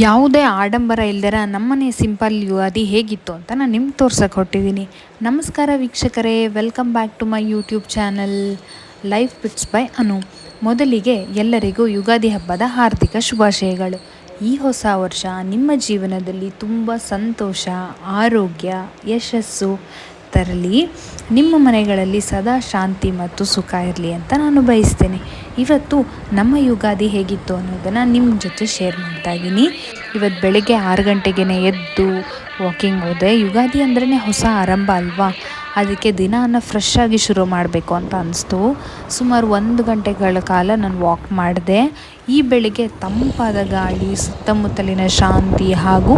ಯಾವುದೇ ಆಡಂಬರ ಇಲ್ದಿರ ನಮ್ಮನೆ ಸಿಂಪಲ್ ಯುಗಾದಿ ಹೇಗಿತ್ತು ಅಂತ ನಾನು ನಿಮ್ಗೆ ತೋರ್ಸಕ್ಕೆ ಹೊಟ್ಟಿದ್ದೀನಿ. ನಮಸ್ಕಾರ ವೀಕ್ಷಕರೇ, welcome back to my YouTube channel Life Bits by Anu. ಮೊದಲಿಗೆ ಎಲ್ಲರಿಗೂ ಯುಗಾದಿ ಹಬ್ಬದ ಹಾರ್ದಿಕ ಶುಭಾಶಯಗಳು. ಈ ಹೊಸ ವರ್ಷ ನಿಮ್ಮ ಜೀವನದಲ್ಲಿ ತುಂಬ ಸಂತೋಷ, ಆರೋಗ್ಯ, ಯಶಸ್ಸು ತರಲಿ. ನಿಮ್ಮ ಮನೆಗಳಲ್ಲಿ ಸದಾ ಶಾಂತಿ ಮತ್ತು ಸುಖ ಇರಲಿ ಅಂತ ನಾನು ಬಯಸ್ತೇನೆ. ಇವತ್ತು ನಮ್ಮ ಯುಗಾದಿ ಹೇಗಿತ್ತು ಅನ್ನೋದನ್ನು ನಿಮ್ಮ ಜೊತೆ ಶೇರ್ ಮಾಡ್ತಾ ಇದ್ದೀನಿ. ಇವತ್ತು ಬೆಳಗ್ಗೆ 6 ಗಂಟೆಗೆ ಎದ್ದು ವಾಕಿಂಗ್ ಹೋದೆ. ಯುಗಾದಿ ಅಂದ್ರೇ ಹೊಸ ಆರಂಭ ಅಲ್ವಾ, ಅದಕ್ಕೆ ದಿನಾನ ಫ್ರೆಶ್ ಆಗಿ ಶುರು ಮಾಡಬೇಕು ಅಂತ ಅನಿಸ್ತು. ಸುಮಾರು 1 ಗಂಟೆಗಳ ಕಾಲ ನಾನು ವಾಕ್ ಮಾಡಿದೆ. ಈ ಬೆಳಿಗ್ಗೆ ತಂಪಾದ ಗಾಳಿ, ಸುತ್ತಮುತ್ತಲಿನ ಶಾಂತಿ ಹಾಗೂ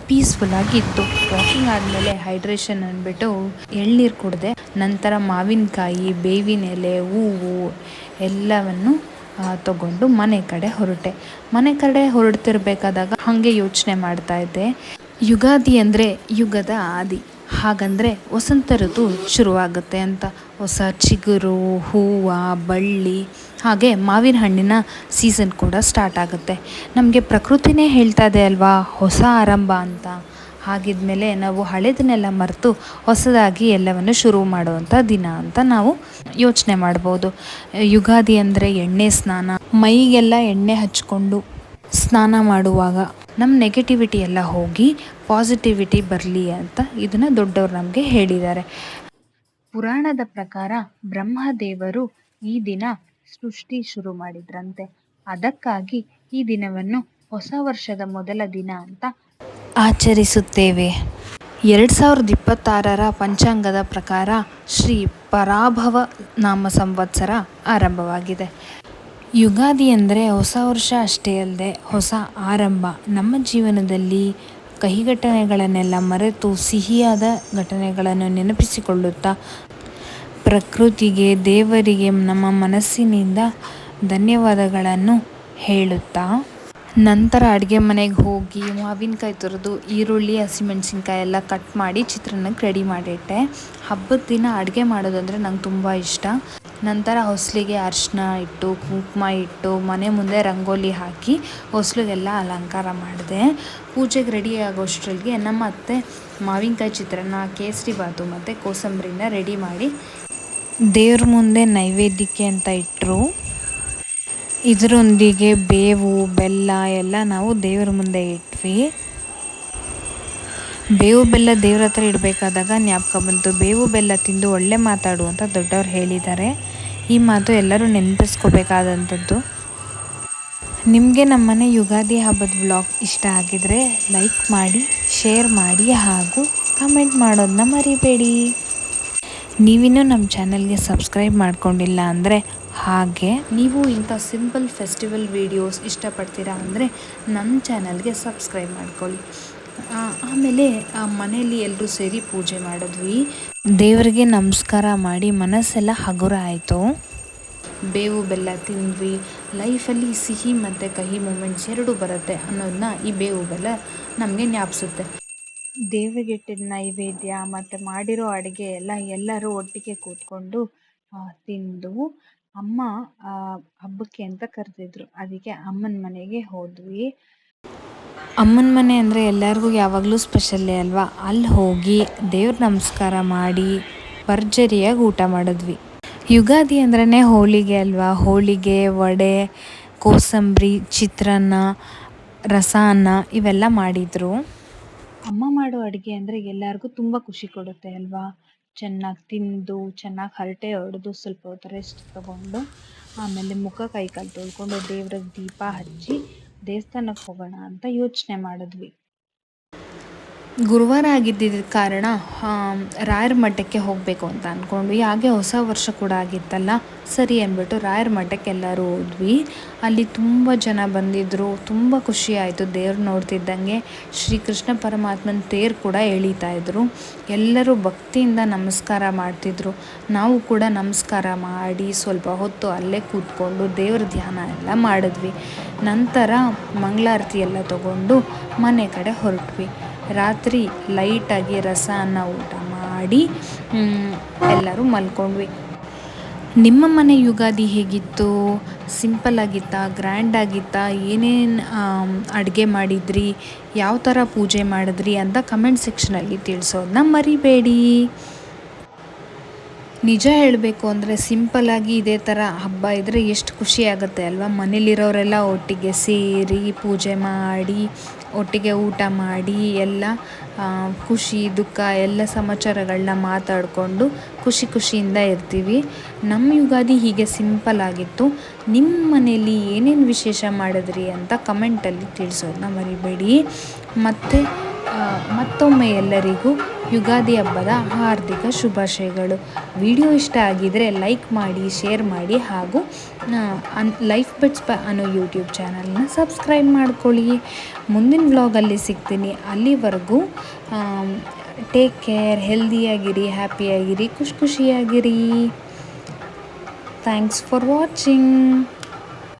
ಪೀಸ್ಫುಲ್ಲಾಗಿತ್ತು. ವಾಕಿಂಗ್ ಆದಮೇಲೆ ಹೈಡ್ರೇಷನ್ ಅಂದ್ಬಿಟ್ಟು ಎಳ್ನೀರು ಕುಡಿದೆ. ನಂತರ ಮಾವಿನಕಾಯಿ, ಬೇವಿನ ಎಲೆ, ಹೂವು ಎಲ್ಲವನ್ನು ತಗೊಂಡು ಮನೆ ಕಡೆ ಹೊರಡ್ತಿರ್ಬೇಕಾದಾಗ ಹಾಗೆ ಯೋಚನೆ ಮಾಡ್ತಾಯಿದ್ದೆ, ಯುಗಾದಿ ಅಂದರೆ ಯುಗದ ಆದಿ. ಹಾಗಂದರೆ ವಸಂತ ಋತು ಶುರುವಾಗುತ್ತೆ ಅಂತ. ಹೊಸ ಚಿಗುರು, ಹೂವು, ಬಳ್ಳಿ ಹಾಗೆ ಮಾವಿನ ಹಣ್ಣಿನ ಸೀಸನ್ ಕೂಡ ಸ್ಟಾರ್ಟ್ ಆಗುತ್ತೆ. ನಮಗೆ ಪ್ರಕೃತಿನೇ ಹೇಳ್ತಾ ಇದೆ ಅಲ್ವಾ, ಹೊಸ ಆರಂಭ ಅಂತ. ಹಾಗಿದ್ಮೇಲೆ ನಾವು ಹಳೆದನ್ನೆಲ್ಲ ಮರೆತು ಹೊಸದಾಗಿ ಎಲ್ಲವನ್ನು ಶುರು ಮಾಡುವಂಥ ದಿನ ಅಂತ ನಾವು ಯೋಚನೆ ಮಾಡ್ಬೋದು. ಯುಗಾದಿ ಅಂದರೆ ಎಣ್ಣೆ ಸ್ನಾನ, ಮೈಗೆಲ್ಲ ಎಣ್ಣೆ ಹಚ್ಕೊಂಡು ಸ್ನಾನ ಮಾಡುವಾಗ ನಮ್ಮ ನೆಗೆಟಿವಿಟಿ ಎಲ್ಲ ಹೋಗಿ ಪಾಸಿಟಿವಿಟಿ ಬರಲಿ ಅಂತ ಇದನ್ನು ದೊಡ್ಡವರು ನಮಗೆ ಹೇಳಿದ್ದಾರೆ. ಪುರಾಣದ ಪ್ರಕಾರ ಬ್ರಹ್ಮದೇವರು ಈ ದಿನ ಸೃಷ್ಟಿ ಶುರು ಮಾಡಿದ್ರಂತೆ. ಅದಕ್ಕಾಗಿ ಈ ದಿನವನ್ನು ಹೊಸ ವರ್ಷದ ಮೊದಲ ದಿನ ಅಂತ ಆಚರಿಸುತ್ತೇವೆ. 2026ರ ಪಂಚಾಂಗದ ಪ್ರಕಾರ ಶ್ರೀ ಪರಾಭವ ನಾಮ ಸಂವತ್ಸರ ಆರಂಭವಾಗಿದೆ. ಯುಗಾದಿ ಅಂದರೆ ಹೊಸ ವರ್ಷ ಅಷ್ಟೇ ಅಲ್ಲದೆ ಹೊಸ ಆರಂಭ. ನಮ್ಮ ಜೀವನದಲ್ಲಿ ಕಹಿ ಘಟನೆಗಳನ್ನೆಲ್ಲ ಮರೆತು ಸಿಹಿಯಾದ ಘಟನೆಗಳನ್ನು ನೆನಪಿಸಿಕೊಳ್ಳುತ್ತಾ ಪ್ರಕೃತಿಗೆ, ದೇವರಿಗೆ ನಮ್ಮ ಮನಸ್ಸಿನಿಂದ ಧನ್ಯವಾದಗಳನ್ನು ಹೇಳುತ್ತಾ ನಂತರ ಅಡುಗೆ ಮನೆಗೆ ಹೋಗಿ ಮಾವಿನಕಾಯಿ ತುರಿದು, ಈರುಳ್ಳಿ, ಹಸಿಮೆಣಸಿನ್ಕಾಯಿ ಎಲ್ಲ ಕಟ್ ಮಾಡಿ ಚಿತ್ರಾನ್ನಕ್ಕೆ ರೆಡಿ ಮಾಡಿಟ್ಟೆ. ಹಬ್ಬದ ದಿನ ಅಡುಗೆ ಮಾಡೋದಂದರೆ ನಂಗೆ ತುಂಬ ಇಷ್ಟ. ನಂತರ ಹೊಸಲಿಗೆ ಅರಿಶಿನ ಇಟ್ಟು, ಕುಂಕುಮ ಇಟ್ಟು, ಮನೆ ಮುಂದೆ ರಂಗೋಲಿ ಹಾಕಿ ಹೊಸಲಿಗೆಲ್ಲ ಅಲಂಕಾರ ಮಾಡಿದೆ. ಪೂಜೆಗೆ ರೆಡಿ ಆಗೋಷ್ಟರಲ್ಲಿ ನಮ್ಮ ಅತ್ತೆ ಮಾವಿನಕಾಯಿ ಚಿತ್ರಾನ್ನ, ಕೇಸರಿ ಬಾತು ಮತ್ತು ಕೋಸಂಬರಿನ ರೆಡಿ ಮಾಡಿ ದೇವ್ರ ಮುಂದೆ ನೈವೇದ್ಯಕ್ಕೆ ಅಂತ ಇಟ್ಟರು. ಇದರೊಂದಿಗೆ ಬೇವು, ಬೆಲ್ಲ ಎಲ್ಲ ನಾವು ದೇವ್ರ ಮುಂದೆ ಇಟ್ವಿ. ಬೇವು ಬೆಲ್ಲ ದೇವ್ರ ಹತ್ರ ಇಡಬೇಕಾದಾಗ ಜ್ಞಾಪಕ ಬಂತು, ಬೇವು ಬೆಲ್ಲ ತಿಂದು ಒಳ್ಳೆ ಮಾತಾಡು ಅಂತ ದೊಡ್ಡವ್ರು ಹೇಳಿದ್ದಾರೆ. ಈ ಮಾತು ಎಲ್ಲರೂ ನೆನಪಿಸ್ಕೋಬೇಕಾದಂಥದ್ದು. ನಿಮಗೆ ನಮ್ಮನೆ ಯುಗಾದಿ ಹಬ್ಬದ ವ್ಲಾಗ್ ಇಷ್ಟ ಆಗಿದರೆ ಲೈಕ್ ಮಾಡಿ, ಶೇರ್ ಮಾಡಿ ಹಾಗೂ ಕಮೆಂಟ್ ಮಾಡೋದನ್ನ ಮರಿಬೇಡಿ. ನೀವಿನ್ನೂ ನಮ್ಮ ಚಾನಲ್ಗೆ ಸಬ್ಸ್ಕ್ರೈಬ್ ಮಾಡ್ಕೊಂಡಿಲ್ಲ ಅಂದರೆ ಹಾಗೆ ನೀವು ಇಂಥ ಸಿಂಪಲ್ ಫೆಸ್ಟಿವಲ್ ವೀಡಿಯೋಸ್ ಇಷ್ಟಪಡ್ತೀರಾ ಅಂದರೆ ನಮ್ಮ ಚಾನಲ್ಗೆ ಸಬ್ಸ್ಕ್ರೈಬ್ ಮಾಡ್ಕೊಳ್ಳಿ. ಆಮೇಲೆ ಮನೆಯಲ್ಲಿ ಎಲ್ಲರೂ ಸೇರಿ ಪೂಜೆ ಮಾಡಿದ್ವಿ. ದೇವರಿಗೆ ನಮಸ್ಕಾರ ಮಾಡಿ ಮನಸ್ಸೆಲ್ಲ ಹಗುರ ಆಯಿತು. ಬೇವು ಬೆಲ್ಲ ತಿಂದ್ವಿ. ಲೈಫಲ್ಲಿ ಸಿಹಿ ಮತ್ತು ಕಹಿ ಮೂಮೆಂಟ್ಸ್ ಎರಡೂ ಬರುತ್ತೆ ಅನ್ನೋದನ್ನ ಈ ಬೇವು ಬೆಲ್ಲ ನಮಗೆ ಜ್ಞಾಪಿಸುತ್ತೆ. ದೇವರಿಗೆ ಇಟ್ಟಿದ್ದ ನೈವೇದ್ಯ ಮತ್ತು ಮಾಡಿರೋ ಅಡುಗೆ ಎಲ್ಲರೂ ಒಟ್ಟಿಗೆ ಕೂತ್ಕೊಂಡು ತಿಂದು, ಅಮ್ಮ ಹಬ್ಬಕ್ಕೆ ಅಂತ ಕರೆದಿದ್ರು. ಅದಕ್ಕೆ ಅಮ್ಮನ ಮನೆಗೆ ಹೋದ್ವಿ. ಅಮ್ಮನ ಮನೆ ಅಂದರೆ ಎಲ್ಲರಿಗೂ ಯಾವಾಗಲೂ ಸ್ಪೆಷಲ್ಲೇ ಅಲ್ವಾ. ಅಲ್ಲಿ ಹೋಗಿ ದೇವ್ರ ನಮಸ್ಕಾರ ಮಾಡಿ ಭರ್ಜರಿಯಾಗಿ ಊಟ ಮಾಡಿದ್ವಿ. ಯುಗಾದಿ ಅಂದ್ರೇ ಹೋಳಿಗೆ ಅಲ್ವಾ. ಹೋಳಿಗೆ, ವಡೆ, ಕೋಸಂಬರಿ, ಚಿತ್ರಾನ್ನ, ರಸಾನ್ನ ಇವೆಲ್ಲ ಮಾಡಿದರು. ಅಮ್ಮ ಮಾಡೋ ಅಡುಗೆ ಅಂದರೆ ಎಲ್ಲರಿಗೂ ತುಂಬ ಖುಷಿ ಕೊಡುತ್ತೆ ಅಲ್ವಾ. ಚೆನ್ನಾಗಿ ತಿಂದು, ಚೆನ್ನಾಗಿ ಹರಟೆ ಹೊಡೆದು, ಸ್ವಲ್ಪ ಹೊತ್ತು ರೆಸ್ಟ್ ತಗೊಂಡು, ಆಮೇಲೆ ಮುಖ ಕೈ ಕಾಲು ತೊಳ್ಕೊಂಡು ದೇವ್ರಿಗೆ ದೀಪ ಹಚ್ಚಿ ದೇವಸ್ಥಾನಕ್ಕೆ ಹೋಗೋಣ ಅಂತ ಯೋಚನೆ ಮಾಡಿದ್ವಿ. ಗುರುವಾರ ಆಗಿದ್ದ ಕಾರಣ ರಾಯರ ಮಠಕ್ಕೆ ಹೋಗಬೇಕು ಅಂತ ಅಂದ್ಕೊಂಡ್ವಿ. ಹಾಗೆ ಹೊಸ ವರ್ಷ ಕೂಡ ಆಗಿತ್ತಲ್ಲ, ಸರಿ ಅಂದ್ಬಿಟ್ಟು ರಾಯರ ಮಠಕ್ಕೆ ಎಲ್ಲರೂ ಹೋದ್ವಿ. ಅಲ್ಲಿ ತುಂಬ ಜನ ಬಂದಿದ್ದರು. ತುಂಬ ಖುಷಿ ಆಯಿತು ದೇವ್ರು ನೋಡ್ತಿದ್ದಂಗೆ. ಶ್ರೀಕೃಷ್ಣ ಪರಮಾತ್ಮನ ತೇರು ಕೂಡ ಎಳೀತಾ ಇದ್ರು. ಎಲ್ಲರೂ ಭಕ್ತಿಯಿಂದ ನಮಸ್ಕಾರ ಮಾಡ್ತಿದ್ರು. ನಾವು ಕೂಡ ನಮಸ್ಕಾರ ಮಾಡಿ ಸ್ವಲ್ಪ ಹೊತ್ತು ಅಲ್ಲೇ ಕೂತ್ಕೊಂಡು ದೇವ್ರ ಧ್ಯಾನ ಎಲ್ಲ ಮಾಡಿದ್ವಿ. ನಂತರ ಮಂಗಳಾರತಿ ಎಲ್ಲ ತಗೊಂಡು ಮನೆ ಕಡೆ ಹೊರಟ್ವಿ. ರಾತ್ರಿ ಲೈಟಾಗಿ ರಸಾನ್ನ ಊಟ ಮಾಡಿ ಎಲ್ಲರೂ ಮಲ್ಕೊಂಡ್ವಿ. ನಿಮ್ಮ ಮನೆ ಯುಗಾದಿ ಹೇಗಿತ್ತು? ಸಿಂಪಲ್ ಆಗಿತ್ತಾ? ಗ್ರ್ಯಾಂಡ್ ಆಗಿತ್ತಾ? ಏನೇನು ಅಡುಗೆ ಮಾಡಿದ್ರಿ? ಯಾವ ಥರ ಪೂಜೆ ಮಾಡಿದ್ರಿ ಅಂತ ಕಮೆಂಟ್ ಸೆಕ್ಷನಲ್ಲಿ ತಿಳಿಸೋದನ್ನ ಮರಿಬೇಡಿ. ನಿಜ ಹೇಳಬೇಕು ಅಂದರೆ ಸಿಂಪಲ್ಲಾಗಿ ಇದೇ ಥರ ಹಬ್ಬ ಇದ್ದರೆ ಎಷ್ಟು ಖುಷಿ ಆಗುತ್ತೆ ಅಲ್ವಾ? ಮನೇಲಿರೋರೆಲ್ಲ ಒಟ್ಟಿಗೆ ಸೇರಿ ಪೂಜೆ ಮಾಡಿ ಒಟ್ಟಿಗೆ ಊಟ ಮಾಡಿ ಎಲ್ಲ ಖುಷಿ ದುಃಖ ಎಲ್ಲ ಸಮಾಚಾರಗಳನ್ನ ಮಾತಾಡಿಕೊಂಡು ಖುಷಿಯಿಂದ ಇರ್ತೀವಿ. ನಮ್ಮ ಯುಗಾದಿ ಹೀಗೆ ಸಿಂಪಲ್ ಆಗಿತ್ತು. ನಿಮ್ಮ ಮನೇಲಿ ಏನೇನು ವಿಶೇಷ ಮಾಡಿದ್ರಿ ಅಂತ ಕಮೆಂಟಲ್ಲಿ ತಿಳಿಸೋದನ್ನ ಮರಿಬೇಡಿ. ಮತ್ತು ಮತ್ತೊಮ್ಮೆ ಎಲ್ಲರಿಗೂ ಯುಗಾದಿ ಹಬ್ಬದ ಹಾರ್ದಿಕ ಶುಭಾಶಯಗಳು. ವಿಡಿಯೋ ಇಷ್ಟ ಆಗಿದರೆ ಲೈಕ್ ಮಾಡಿ, ಶೇರ್ ಮಾಡಿ ಹಾಗೂ ಲೈಫ್ ಬಿಟ್ಸ್ ಅನ್ನೋ ಯೂಟ್ಯೂಬ್ ಚಾನಲ್ನ ಸಬ್ಸ್ಕ್ರೈಬ್ ಮಾಡ್ಕೊಳ್ಳಿ. ಮುಂದಿನ ವ್ಲಾಗಲ್ಲಿ ಸಿಗ್ತೀನಿ. ಅಲ್ಲಿವರೆಗೂ ಟೇಕ್ ಕೇರ್, ಹೆಲ್ದಿಯಾಗಿರಿ, ಹ್ಯಾಪಿಯಾಗಿರಿ, ಖುಷಿಯಾಗಿರಿ. Thanks for watching.